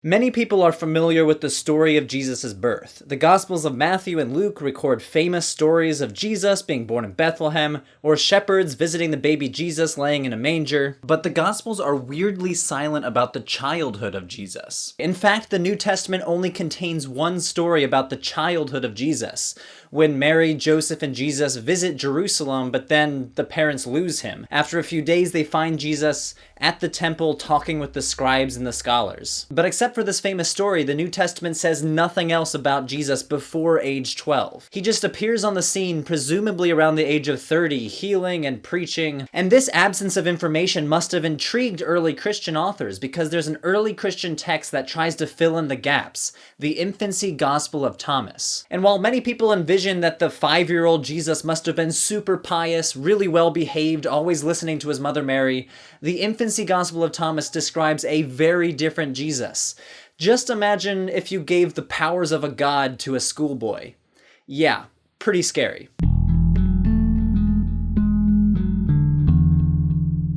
Many people are familiar with the story of Jesus' birth. The Gospels of Matthew and Luke record famous stories of Jesus being born in Bethlehem, or shepherds visiting the baby Jesus laying in a manger, but the Gospels are weirdly silent about the childhood of Jesus. In fact, the New Testament only contains one story about the childhood of Jesus, when Mary, Joseph, and Jesus visit Jerusalem, but then the parents lose him. After a few days, they find Jesus at the temple talking with the scribes and the scholars. But except for this famous story, the New Testament says nothing else about Jesus before age 12. He just appears on the scene, presumably around the age of 30, healing and preaching. And this absence of information must have intrigued early Christian authors, because there's an early Christian text that tries to fill in the gaps, the Infancy Gospel of Thomas. And while many people envision that the 5-year-old Jesus must have been super pious, really well behaved, always listening to his mother Mary, the Infancy Gospel of Thomas describes a very different Jesus. Just imagine if you gave the powers of a god to a schoolboy. Yeah, pretty scary.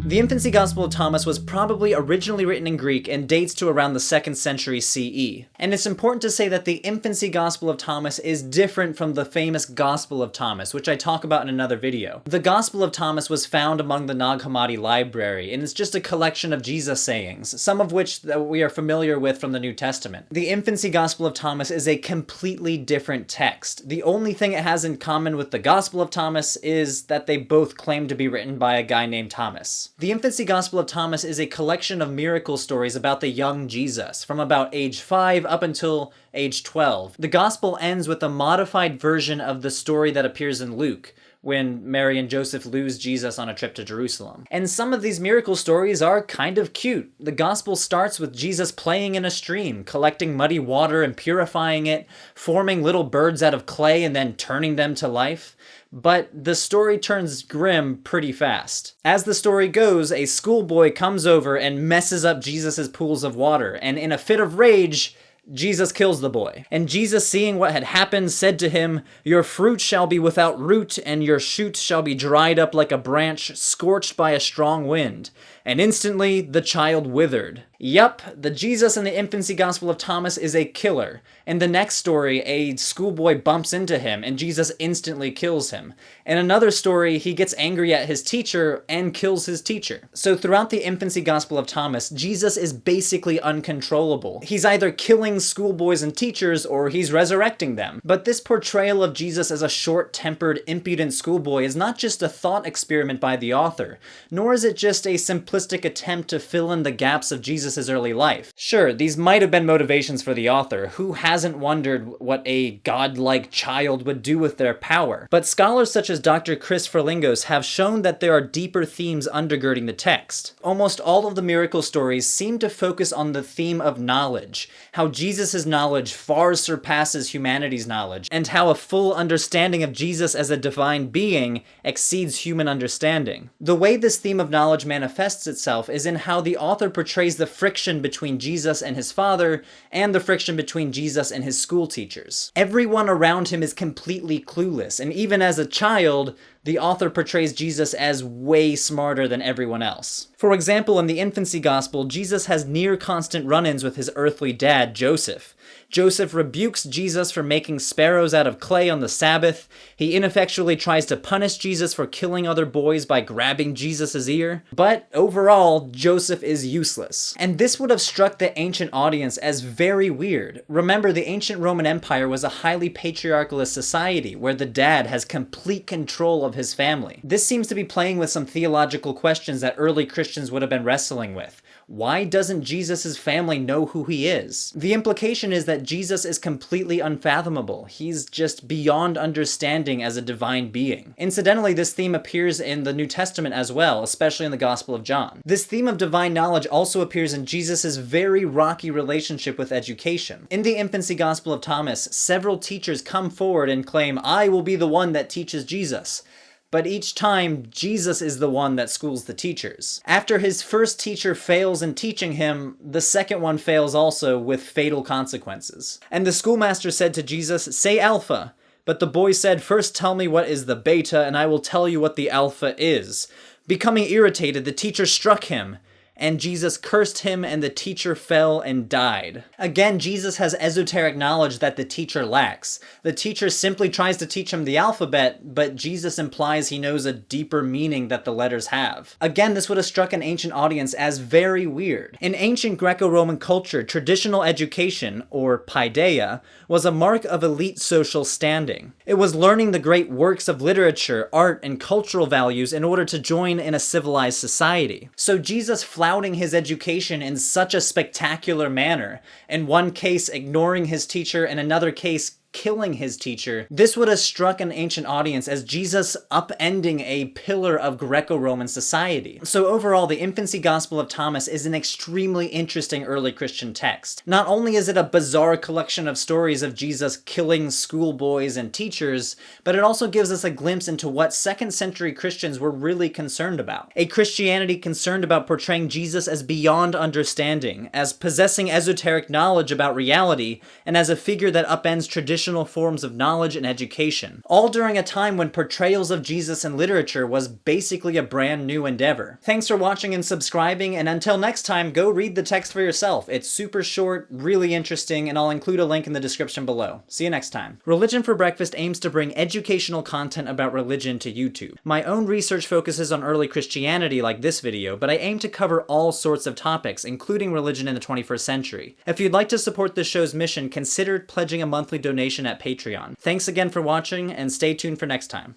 The Infancy Gospel of Thomas was probably originally written in Greek and dates to around the 2nd century CE. And it's important to say that the Infancy Gospel of Thomas is different from the famous Gospel of Thomas, which I talk about in another video. The Gospel of Thomas was found among the Nag Hammadi library, and it's just a collection of Jesus sayings, some of which that we are familiar with from the New Testament. The Infancy Gospel of Thomas is a completely different text. The only thing it has in common with the Gospel of Thomas is that they both claim to be written by a guy named Thomas. The Infancy Gospel of Thomas is a collection of miracle stories about the young Jesus, from about age 5 up until age 12. The Gospel ends with a modified version of the story that appears in Luke, when Mary and Joseph lose Jesus on a trip to Jerusalem. And some of these miracle stories are kind of cute. The Gospel starts with Jesus playing in a stream, collecting muddy water and purifying it, forming little birds out of clay and then turning them to life. But the story turns grim pretty fast. As the story goes, a schoolboy comes over and messes up Jesus' pools of water, and in a fit of rage, Jesus kills the boy. And Jesus, seeing what had happened, said to him, "Your fruit shall be without root, and your shoot shall be dried up like a branch scorched by a strong wind." And instantly the child withered. Yup, the Jesus in the Infancy Gospel of Thomas is a killer. In the next story, a schoolboy bumps into him, and Jesus instantly kills him. In another story, he gets angry at his teacher and kills his teacher. So throughout the Infancy Gospel of Thomas, Jesus is basically uncontrollable. He's either killing schoolboys and teachers, or he's resurrecting them. But this portrayal of Jesus as a short-tempered, impudent schoolboy is not just a thought experiment by the author, nor is it just a simplistic attempt to fill in the gaps of Jesus' early life. Sure, these might have been motivations for the author. Who hasn't wondered what a godlike child would do with their power? But scholars such as Dr. Frilingos have shown that there are deeper themes undergirding the text. Almost all of the miracle stories seem to focus on the theme of knowledge, how Jesus' knowledge far surpasses humanity's knowledge, and how a full understanding of Jesus as a divine being exceeds human understanding. The way this theme of knowledge manifests itself is in how the author portrays the friction between Jesus and his father, and the friction between Jesus and his school teachers. Everyone around him is completely clueless, and even as a child, the author portrays Jesus as way smarter than everyone else. For example, in the Infancy Gospel, Jesus has near constant run-ins with his earthly dad, Joseph. Joseph rebukes Jesus for making sparrows out of clay on the Sabbath. He ineffectually tries to punish Jesus for killing other boys by grabbing Jesus' ear. But overall, Joseph is useless. And this would have struck the ancient audience as very weird. Remember, the ancient Roman Empire was a highly patriarchalist society where the dad has complete control of his family. This seems to be playing with some theological questions that early Christians would have been wrestling with. Why doesn't Jesus' family know who he is? The implication is that Jesus is completely unfathomable. He's just beyond understanding as a divine being. Incidentally, this theme appears in the New Testament as well, especially in the Gospel of John. This theme of divine knowledge also appears in Jesus' very rocky relationship with education. In the Infancy Gospel of Thomas, several teachers come forward and claim, "I will be the one that teaches Jesus." But each time, Jesus is the one that schools the teachers. After his first teacher fails in teaching him, the second one fails also, with fatal consequences. And the schoolmaster said to Jesus, "Say alpha." But the boy said, "First tell me what is the beta, and I will tell you what the alpha is." Becoming irritated, the teacher struck him, and Jesus cursed him and the teacher fell and died. Again, Jesus has esoteric knowledge that the teacher lacks. The teacher simply tries to teach him the alphabet, but Jesus implies he knows a deeper meaning that the letters have. Again, this would have struck an ancient audience as very weird. In ancient Greco-Roman culture, traditional education, or paideia, was a mark of elite social standing. It was learning the great works of literature, art, and cultural values in order to join in a civilized society. So Jesus flouting his education in such a spectacular manner, in one case ignoring his teacher, in another case killing his teacher, this would have struck an ancient audience as Jesus upending a pillar of Greco-Roman society. So overall, the Infancy Gospel of Thomas is an extremely interesting early Christian text. Not only is it a bizarre collection of stories of Jesus killing schoolboys and teachers, but it also gives us a glimpse into what 2nd century Christians were really concerned about. A Christianity concerned about portraying Jesus as beyond understanding, as possessing esoteric knowledge about reality, and as a figure that upends traditional forms of knowledge and education, all during a time when portrayals of Jesus in literature was basically a brand new endeavor. Thanks for watching and subscribing, and until next time, go read the text for yourself. It's super short, really interesting, and I'll include a link in the description below. See you next time. Religion for Breakfast aims to bring educational content about religion to YouTube. My own research focuses on early Christianity like this video, but I aim to cover all sorts of topics, including religion in the 21st century. If you'd like to support this show's mission, consider pledging a monthly donation at Patreon. Thanks again for watching, and stay tuned for next time.